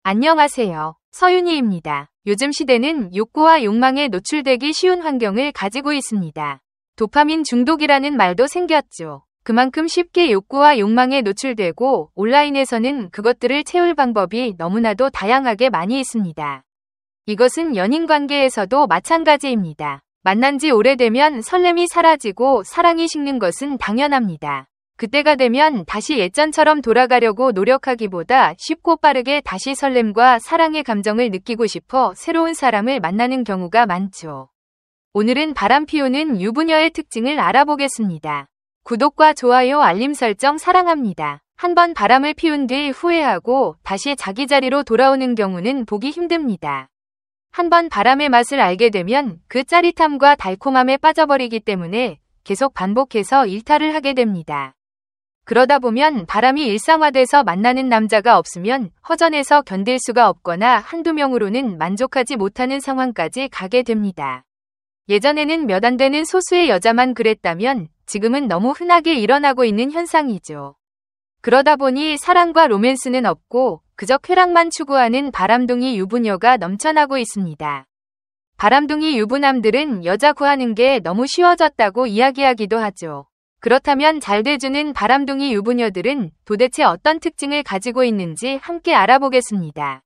안녕하세요. 서윤희입니다. 요즘 시대는 욕구와 욕망에 노출되기 쉬운 환경을 가지고 있습니다. 도파민 중독이라는 말도 생겼죠. 그만큼 쉽게 욕구와 욕망에 노출되고 온라인에서는 그것들을 채울 방법이 너무나도 다양하게 많이 있습니다. 이것은 연인 관계에서도 마찬가지입니다. 만난 지 오래되면 설렘이 사라지고 사랑이 식는 것은 당연합니다. 그때가 되면 다시 예전처럼 돌아가려고 노력하기보다 쉽고 빠르게 다시 설렘과 사랑의 감정을 느끼고 싶어 새로운 사람을 만나는 경우가 많죠. 오늘은 바람 피우는 유부녀의 특징을 알아보겠습니다. 구독과 좋아요, 알림 설정 사랑합니다. 한번 바람을 피운 뒤 후회하고 다시 자기 자리로 돌아오는 경우는 보기 힘듭니다. 한번 바람의 맛을 알게 되면 그 짜릿함과 달콤함에 빠져버리기 때문에 계속 반복해서 일탈을 하게 됩니다. 그러다 보면 바람이 일상화돼서 만나는 남자가 없으면 허전해서 견딜 수가 없거나 한두 명으로는 만족하지 못하는 상황까지 가게 됩니다. 예전에는 몇 안 되는 소수의 여자만 그랬다면 지금은 너무 흔하게 일어나고 있는 현상이죠. 그러다 보니 사랑과 로맨스는 없고 그저 쾌락만 추구하는 바람둥이 유부녀가 넘쳐나고 있습니다. 바람둥이 유부남들은 여자 구하는 게 너무 쉬워졌다고 이야기하기도 하죠. 그렇다면 잘 돼주는 바람둥이 유부녀들은 도대체 어떤 특징을 가지고 있는지 함께 알아보겠습니다.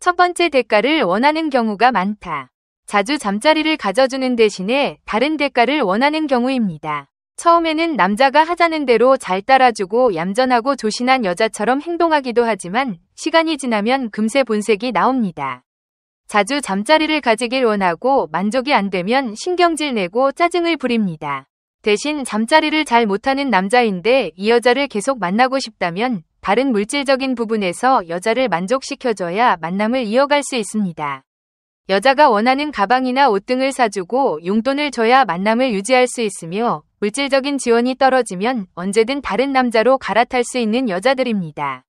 첫 번째, 대가를 원하는 경우가 많다. 자주 잠자리를 가져주는 대신에 다른 대가를 원하는 경우입니다. 처음에는 남자가 하자는 대로 잘 따라주고 얌전하고 조신한 여자처럼 행동하기도 하지만 시간이 지나면 금세 본색이 나옵니다. 자주 잠자리를 가지길 원하고 만족이 안 되면 신경질 내고 짜증을 부립니다. 대신 잠자리를 잘 못하는 남자인데 이 여자를 계속 만나고 싶다면 다른 물질적인 부분에서 여자를 만족시켜줘야 만남을 이어갈 수 있습니다. 여자가 원하는 가방이나 옷 등을 사주고 용돈을 줘야 만남을 유지할 수 있으며 물질적인 지원이 떨어지면 언제든 다른 남자로 갈아탈 수 있는 여자들입니다.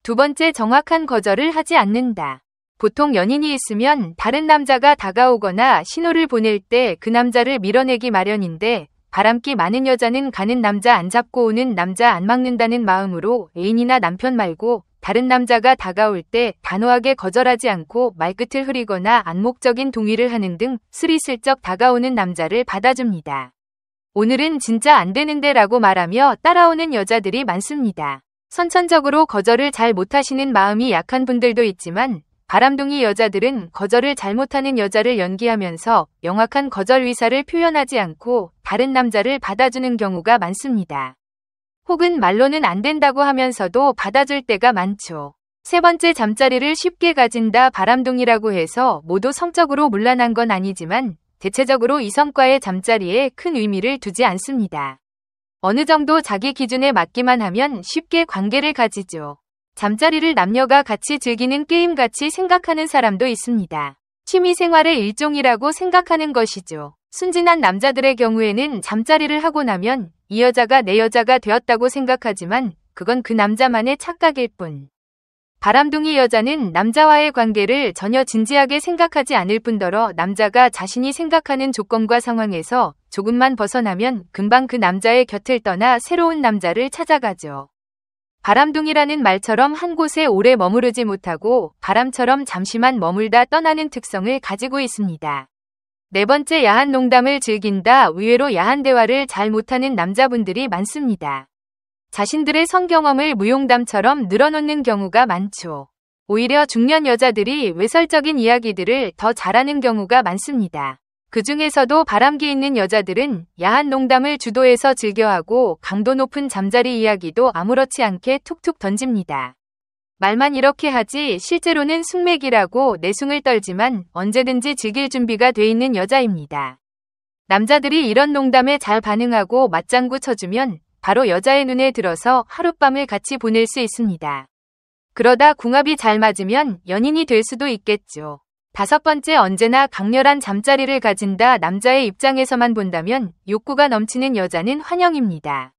두 번째, 정확한 거절을 하지 않는다. 보통 연인이 있으면 다른 남자가 다가오거나 신호를 보낼 때 그 남자를 밀어내기 마련인데 바람기 많은 여자는 가는 남자 안 잡고 오는 남자 안 막는다는 마음으로 애인이나 남편 말고 다른 남자가 다가올 때 단호하게 거절하지 않고 말끝을 흐리거나 암묵적인 동의를 하는 등 스리슬쩍 다가오는 남자를 받아줍니다. 오늘은 진짜 안 되는데 라고 말하며 따라오는 여자들이 많습니다. 선천적으로 거절을 잘 못하시는 마음이 약한 분들도 있지만 바람둥이 여자들은 거절을 잘못하는 여자를 연기하면서 명확한 거절 의사를 표현하지 않고 다른 남자를 받아주는 경우가 많습니다. 혹은 말로는 안 된다고 하면서도 받아줄 때가 많죠. 세 번째, 잠자리를 쉽게 가진다. 바람둥이라고 해서 모두 성적으로 문란한 건 아니지만 대체적으로 이성과의 잠자리에 큰 의미를 두지 않습니다. 어느 정도 자기 기준에 맞기만 하면 쉽게 관계를 가지죠. 잠자리를 남녀가 같이 즐기는 게임같이 생각하는 사람도 있습니다. 취미생활의 일종이라고 생각하는 것이죠. 순진한 남자들의 경우에는 잠자리를 하고 나면 이 여자가 내 여자가 되었다고 생각하지만 그건 그 남자만의 착각일 뿐. 바람둥이 여자는 남자와의 관계를 전혀 진지하게 생각하지 않을 뿐더러 남자가 자신이 생각하는 조건과 상황에서 조금만 벗어나면 금방 그 남자의 곁을 떠나 새로운 남자를 찾아가죠. 바람둥이라는 말처럼 한 곳에 오래 머무르지 못하고 바람처럼 잠시만 머물다 떠나는 특성을 가지고 있습니다. 네 번째, 야한 농담을 즐긴다. 의외로 야한 대화를 잘 못하는 남자분들이 많습니다. 자신들의 성경험을 무용담처럼 늘어놓는 경우가 많죠. 오히려 중년 여자들이 외설적인 이야기들을 더 잘하는 경우가 많습니다. 그 중에서도 바람기 있는 여자들은 야한 농담을 주도해서 즐겨하고 강도 높은 잠자리 이야기도 아무렇지 않게 툭툭 던집니다. 말만 이렇게 하지 실제로는 숙맥이라고 내숭을 떨지만 언제든지 즐길 준비가 돼 있는 여자입니다. 남자들이 이런 농담에 잘 반응하고 맞장구 쳐주면 바로 여자의 눈에 들어서 하룻밤을 같이 보낼 수 있습니다. 그러다 궁합이 잘 맞으면 연인이 될 수도 있겠죠. 다섯 번째, 언제나 강렬한 잠자리를 가진다. 남자의 입장에서만 본다면 욕구가 넘치는 여자는 환영입니다.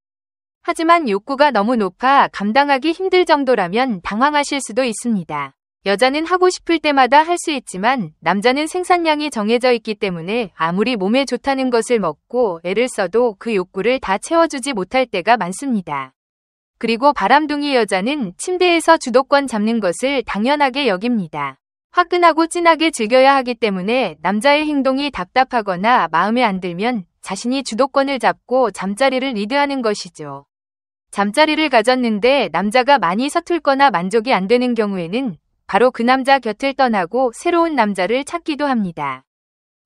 하지만 욕구가 너무 높아 감당하기 힘들 정도라면 당황하실 수도 있습니다. 여자는 하고 싶을 때마다 할 수 있지만 남자는 생산량이 정해져 있기 때문에 아무리 몸에 좋다는 것을 먹고 애를 써도 그 욕구를 다 채워주지 못할 때가 많습니다. 그리고 바람둥이 여자는 침대에서 주도권 잡는 것을 당연하게 여깁니다. 화끈하고 진하게 즐겨야 하기 때문에 남자의 행동이 답답하거나 마음에 안 들면 자신이 주도권을 잡고 잠자리를 리드하는 것이죠. 잠자리를 가졌는데 남자가 많이 서툴거나 만족이 안 되는 경우에는 바로 그 남자 곁을 떠나고 새로운 남자를 찾기도 합니다.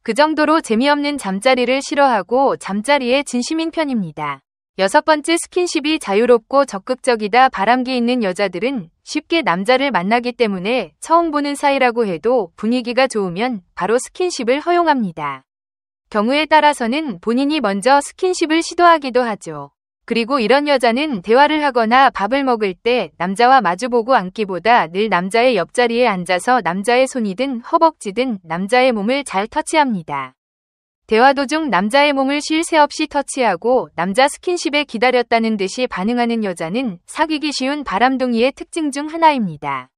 그 정도로 재미없는 잠자리를 싫어하고 잠자리에 진심인 편입니다. 6번째, 스킨십이 자유롭고 적극적이다. 바람기 있는 여자들은 쉽게 남자를 만나기 때문에 처음 보는 사이라고 해도 분위기가 좋으면 바로 스킨십을 허용합니다. 경우에 따라서는 본인이 먼저 스킨십을 시도하기도 하죠. 그리고 이런 여자는 대화를 하거나 밥을 먹을 때 남자와 마주보고 앉기보다 늘 남자의 옆자리에 앉아서 남자의 손이든 허벅지든 남자의 몸을 잘 터치합니다. 대화 도중 남자의 몸을 쉴 새 없이 터치하고 남자 스킨십에 기다렸다는 듯이 반응하는 여자는 사귀기 쉬운 바람둥이의 특징 중 하나입니다.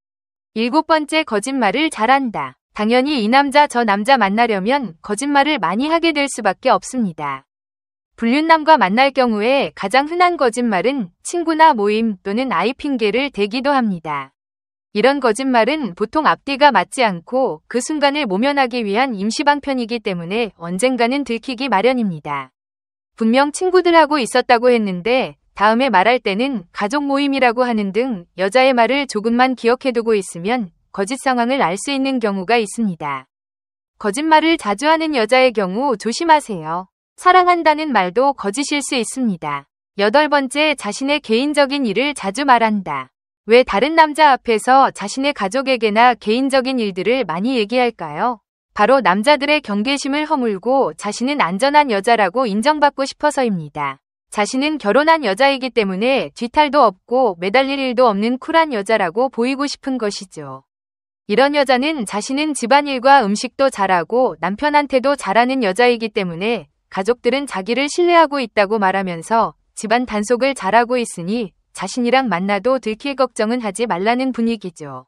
7번째, 거짓말을 잘한다. 당연히 이 남자 저 남자 만나려면 거짓말을 많이 하게 될 수밖에 없습니다. 불륜남과 만날 경우에 가장 흔한 거짓말은 친구나 모임 또는 아이 핑계를 대기도 합니다. 이런 거짓말은 보통 앞뒤가 맞지 않고 그 순간을 모면하기 위한 임시방편이기 때문에 언젠가는 들키기 마련입니다. 분명 친구들하고 있었다고 했는데 다음에 말할 때는 가족 모임이라고 하는 등 여자의 말을 조금만 기억해두고 있으면 거짓 상황을 알 수 있는 경우가 있습니다. 거짓말을 자주 하는 여자의 경우 조심하세요. 사랑한다는 말도 거짓일 수 있습니다. 8번째, 자신의 개인적인 일을 자주 말한다. 왜 다른 남자 앞에서 자신의 가족에게나 개인적인 일들을 많이 얘기할까요? 바로 남자들의 경계심을 허물고 자신은 안전한 여자라고 인정받고 싶어서입니다. 자신은 결혼한 여자이기 때문에 뒤탈도 없고 매달릴 일도 없는 쿨한 여자라고 보이고 싶은 것이죠. 이런 여자는 자신은 집안일과 음식도 잘하고 남편한테도 잘하는 여자이기 때문에 가족들은 자기를 신뢰하고 있다고 말하면서 집안 단속을 잘하고 있으니 자신이랑 만나도 들킬 걱정은 하지 말라는 분위기죠.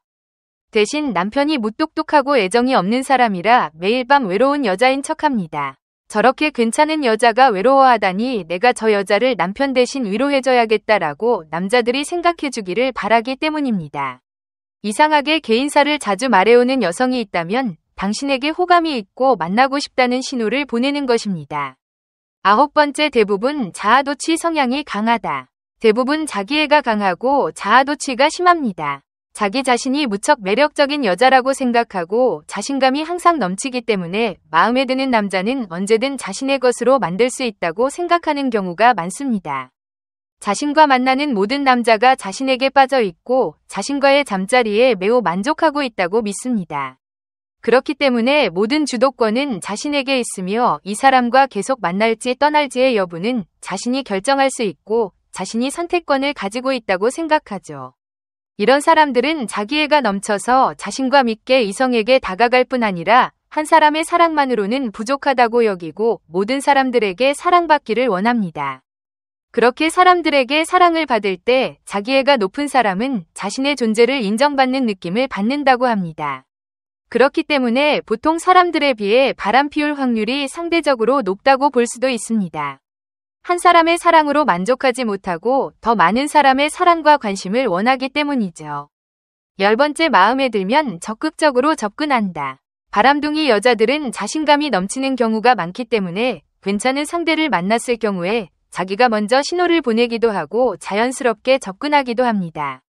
대신 남편이 무뚝뚝하고 애정이 없는 사람이라 매일 밤 외로운 여자인 척합니다. 저렇게 괜찮은 여자가 외로워하다니 내가 저 여자를 남편 대신 위로해줘야겠다라고 남자들이 생각해주기를 바라기 때문입니다. 이상하게 개인사를 자주 말해오는 여성이 있다면 당신에게 호감이 있고 만나고 싶다는 신호를 보내는 것입니다. 9번째, 대부분 자아도취 성향이 강하다. 대부분 자기애가 강하고 자아도취가 심합니다. 자기 자신이 무척 매력적인 여자라고 생각하고 자신감이 항상 넘치기 때문에 마음에 드는 남자는 언제든 자신의 것으로 만들 수 있다고 생각하는 경우가 많습니다. 자신과 만나는 모든 남자가 자신에게 빠져 있고 자신과의 잠자리에 매우 만족하고 있다고 믿습니다. 그렇기 때문에 모든 주도권은 자신에게 있으며 이 사람과 계속 만날지 떠날지의 여부는 자신이 결정할 수 있고 자신이 선택권을 가지고 있다고 생각하죠. 이런 사람들은 자기애가 넘쳐서 자신과 믿게 이성에게 다가갈 뿐 아니라 한 사람의 사랑만으로는 부족하다고 여기고 모든 사람들에게 사랑받기를 원합니다. 그렇게 사람들에게 사랑을 받을 때 자기애가 높은 사람은 자신의 존재를 인정받는 느낌을 받는다고 합니다. 그렇기 때문에 보통 사람들에 비해 바람 피울 확률이 상대적으로 높다고 볼 수도 있습니다. 한 사람의 사랑으로 만족하지 못하고 더 많은 사람의 사랑과 관심을 원하기 때문이죠. 10번째, 마음에 들면 적극적으로 접근한다. 바람둥이 여자들은 자신감이 넘치는 경우가 많기 때문에 괜찮은 상대를 만났을 경우에 자기가 먼저 신호를 보내기도 하고 자연스럽게 접근하기도 합니다.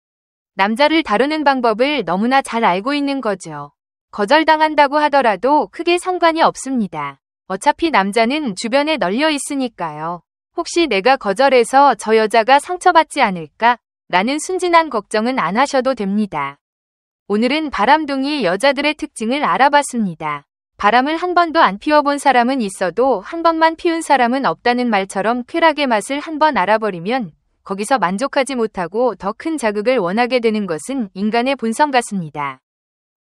남자를 다루는 방법을 너무나 잘 알고 있는 거죠. 거절당한다고 하더라도 크게 상관이 없습니다. 어차피 남자는 주변에 널려 있으니까요. 혹시 내가 거절해서 저 여자가 상처받지 않을까? 라는 순진한 걱정은 안 하셔도 됩니다. 오늘은 바람둥이 여자들의 특징을 알아봤습니다. 바람을 한 번도 안 피워본 사람은 있어도 한 번만 피운 사람은 없다는 말처럼 쾌락의 맛을 한 번 알아버리면 거기서 만족하지 못하고 더 큰 자극을 원하게 되는 것은 인간의 본성 같습니다.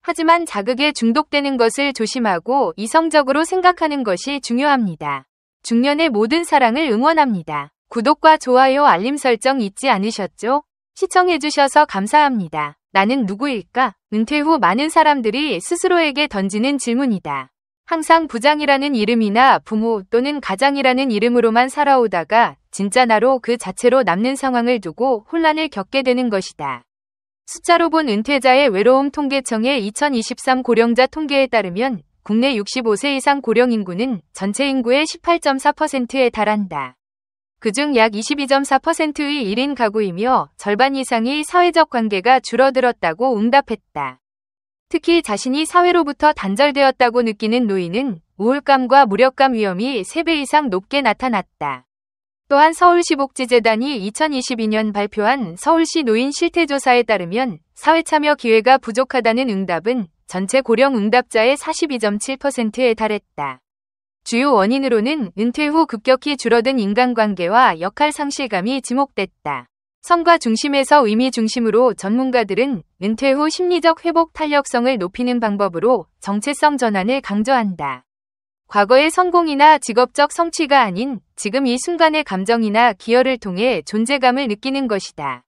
하지만 자극에 중독되는 것을 조심하고 이성적으로 생각하는 것이 중요합니다. 중년의 모든 사랑을 응원합니다. 구독과 좋아요, 알림 설정 잊지 않으셨죠? 시청해주셔서 감사합니다. 나는 누구일까? 은퇴 후 많은 사람들이 스스로에게 던지는 질문이다. 항상 부장이라는 이름이나 부모 또는 가장이라는 이름으로만 살아오다가 진짜 나로 그 자체로 남는 상황을 두고 혼란을 겪게 되는 것이다. 숫자로 본 은퇴자의 외로움 통계청의 2023 고령자 통계에 따르면 국내 65세 이상 고령 인구는 전체 인구의 18.4%에 달한다. 그중 약 22.4%의 1인 가구이며 절반 이상이 사회적 관계가 줄어들었다고 응답했다. 특히 자신이 사회로부터 단절되었다고 느끼는 노인은 우울감과 무력감 위험이 3배 이상 높게 나타났다. 또한 서울시복지재단이 2022년 발표한 서울시 노인 실태조사에 따르면 사회참여 기회가 부족하다는 응답은 전체 고령 응답자의 42.7%에 달했다. 주요 원인으로는 은퇴 후 급격히 줄어든 인간관계와 역할 상실감이 지목됐다. 성과 중심에서 의미 중심으로 전문가들은 은퇴 후 심리적 회복 탄력성을 높이는 방법으로 정체성 전환을 강조한다. 과거의 성공이나 직업적 성취가 아닌 지금 이 순간의 감정이나 기여를 통해 존재감을 느끼는 것이다.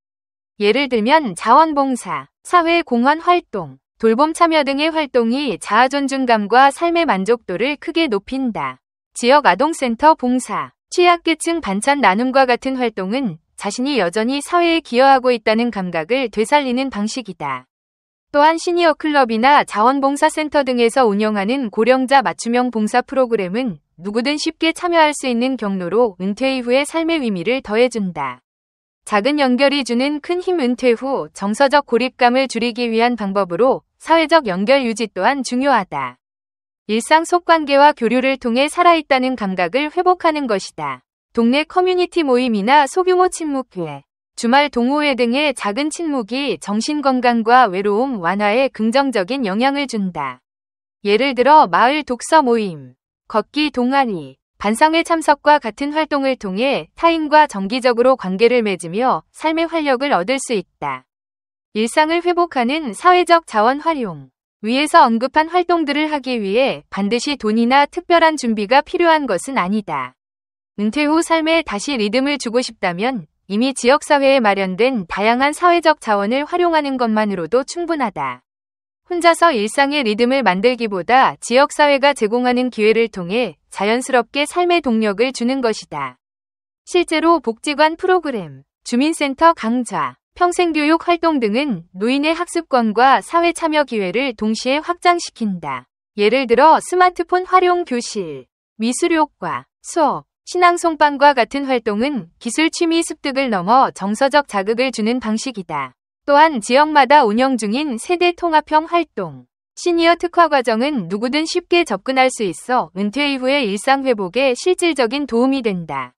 예를 들면 자원봉사, 사회공헌 활동, 돌봄 참여 등의 활동이 자아존중감과 삶의 만족도를 크게 높인다. 지역 아동센터 봉사, 취약계층 반찬 나눔과 같은 활동은 자신이 여전히 사회에 기여하고 있다는 감각을 되살리는 방식이다. 또한 시니어 클럽이나 자원봉사센터 등에서 운영하는 고령자 맞춤형 봉사 프로그램은 누구든 쉽게 참여할 수 있는 경로로 은퇴 이후의 삶의 의미를 더해준다. 작은 연결이 주는 큰 힘. 은퇴 후 정서적 고립감을 줄이기 위한 방법으로 사회적 연결 유지 또한 중요하다. 일상 속 관계와 교류를 통해 살아있다는 감각을 회복하는 것이다. 동네 커뮤니티 모임이나 소규모 친목회, 주말 동호회 등의 작은 친목이 정신건강과 외로움 완화에 긍정적인 영향을 준다. 예를 들어 마을 독서 모임, 걷기 동아리, 반상회 참석과 같은 활동을 통해 타인과 정기적으로 관계를 맺으며 삶의 활력을 얻을 수 있다. 일상을 회복하는 사회적 자원 활용. 위에서 언급한 활동들을 하기 위해 반드시 돈이나 특별한 준비가 필요한 것은 아니다. 은퇴 후 삶에 다시 리듬을 주고 싶다면 이미 지역사회에 마련된 다양한 사회적 자원을 활용하는 것만으로도 충분하다. 혼자서 일상의 리듬을 만들기보다 지역사회가 제공하는 기회를 통해 자연스럽게 삶의 동력을 주는 것이다. 실제로 복지관 프로그램, 주민센터 강좌, 평생교육 활동 등은 노인의 학습권과 사회 참여 기회를 동시에 확장시킨다. 예를 들어 스마트폰 활용 교실, 미술효과, 수업, 신앙송방과 같은 활동은 기술 취미 습득을 넘어 정서적 자극을 주는 방식이다. 또한 지역마다 운영 중인 세대 통합형 활동, 시니어 특화 과정은 누구든 쉽게 접근할 수 있어 은퇴 이후의 일상 회복에 실질적인 도움이 된다.